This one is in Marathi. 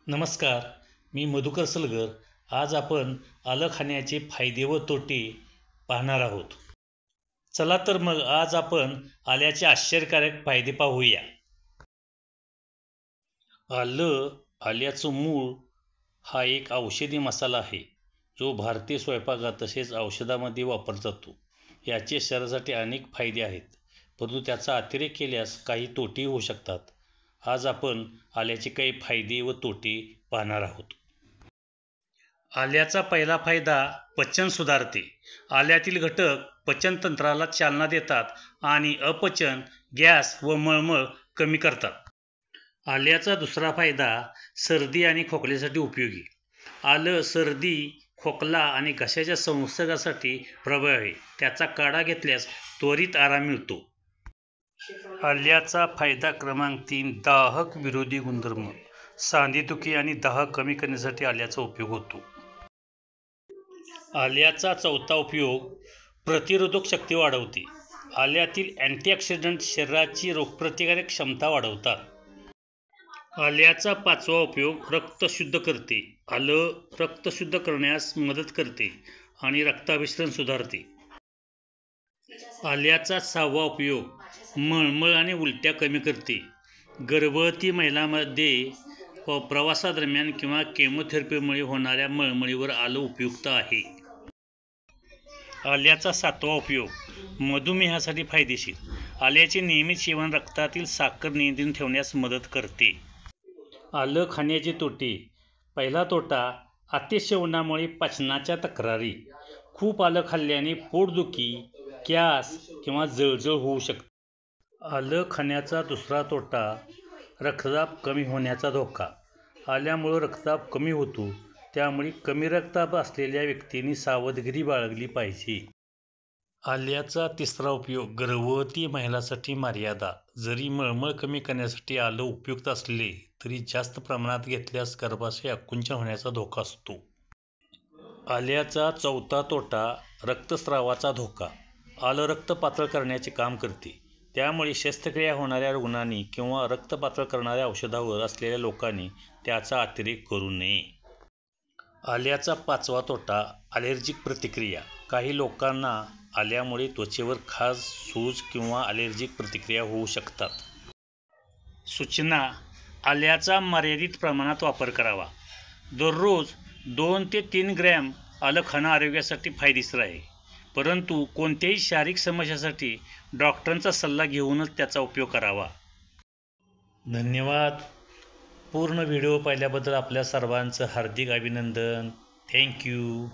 नमस्कार, मी मधुकर सलगर. आज आपण आलं खाण्याचे फायदे व तोटे पाहणार आहोत. चला तर मग आज आपण आल्याचे आश्चर्यकारक फायदे पाहूया. आल्याचं मूळ हा एक औषधी मसाला आहे जो भारतीय स्वयंपाकात तसेच औषधामध्ये वापरला जातो. याचे शरीरासाठी अनेक फायदे आहेत, परंतु त्याचा अतिरेक केल्यास काही तोटेही होऊ शकतात. आज आपण आल्याचे काही फायदे व तोटे पाहणार आहोत. आल्याचा पहिला फायदा पचन सुधारते. आल्यातील घटक पचनतंत्राला चालना देतात आणि अपचन, गॅस व मळमळ कमी करतात. आल्याचा दुसरा फायदा सर्दी आणि खोकल्यासाठी उपयोगी. आलं सर्दी, खोकला आणि घशाच्या संसर्गासाठी प्रभावी आहे. त्याचा काढा घेतल्यास त्वरित आराम मिळतो. आल्याचा फायदा क्रमांक 3, दाहक विरोधी गुणधर्म. सांधेदुखी आणि दाह कमी करण्यासाठी आल्याचा उपयोग होतो. आल्याचा चौथा उपयोग प्रतिरोधक शक्ती वाढवते. आल्यातील अँटीऑक्सिडंट शरीराची रोगप्रतिकारक क्षमता वाढवतात. आल्याचा पाचवा उपयोग रक्त शुद्ध करते. आलं रक्त शुद्ध करण्यास मदत करते आणि रक्ताभिसरण सुधारते. आल्याचा सहावा उपयोग मळमळ आणि उलट्या कमी करते. गर्भवती महिलांमध्ये प्रवासादरम्यान किंवा केमोथेरपीमुळे होणाऱ्या मळमळीवर आलं उपयुक्त आहे. आल्याचा सातवा उपयोग मधुमेहासाठी फायदेशीर. आल्याचे नियमित सेवन रक्तातील साखर नियंत्रित ठेवण्यास मदत करते. आलं खाण्याचे तोटे. पहिला तोटा अतिसेवनामुळे पचनाच्या तक्रारी. खूप आलं खाल्ल्याने पोटदुखी, गॅस किंवा जळजळ होऊ शकते. आलं खाण्याचा दुसरा तोटा रक्तदाब कमी होण्याचा धोका. आल्यामुळे रक्तदाब कमी होतो, त्यामुळे कमी रक्तदाब असलेल्या व्यक्तींनी सावधगिरी बाळगली पाहिजे. आल्याचा तिसरा उपयोग गर्भवती महिलांसाठी मर्यादा. जरी मळमळ कमी करण्यासाठी आलं उपयुक्त असले तरी जास्त प्रमाणात घेतल्यास गर्भाशय आकुंचन होण्याचा धोका असतो. आल्याचा चौथा तोटा रक्तस्रावाचा धोका. आलं रक्त पातळ करण्याचे काम करते, त्यामुळे शस्त्रक्रिया होणाऱ्या रुग्णांनी किंवा रक्त पातळ करणाऱ्या औषधावर असलेल्या लोकांनी त्याचा अतिरेक करू नये. आल्याचा पाचवा तोटा ॲलर्जिक प्रतिक्रिया. काही लोकांना आल्यामुळे त्वचेवर खाज, सूज किंवा ॲलर्जिक प्रतिक्रिया होऊ शकतात. सूचना: आल्याचा मर्यादित प्रमाणात वापर करावा. दररोज 2 ते 3 ग्रॅम आलं खाणं आरोग्यासाठी फायदेशीर आहे, परंतु कोणत्याही शारीरिक समस्येसाठी डॉक्टरांचा सल्ला घेऊनच त्याचा उपयोग करावा. धन्यवाद. पूर्ण व्हिडिओ पाहिल्याबद्दल आपल्या सर्वांचं हार्दिक अभिनंदन. थँक्यू.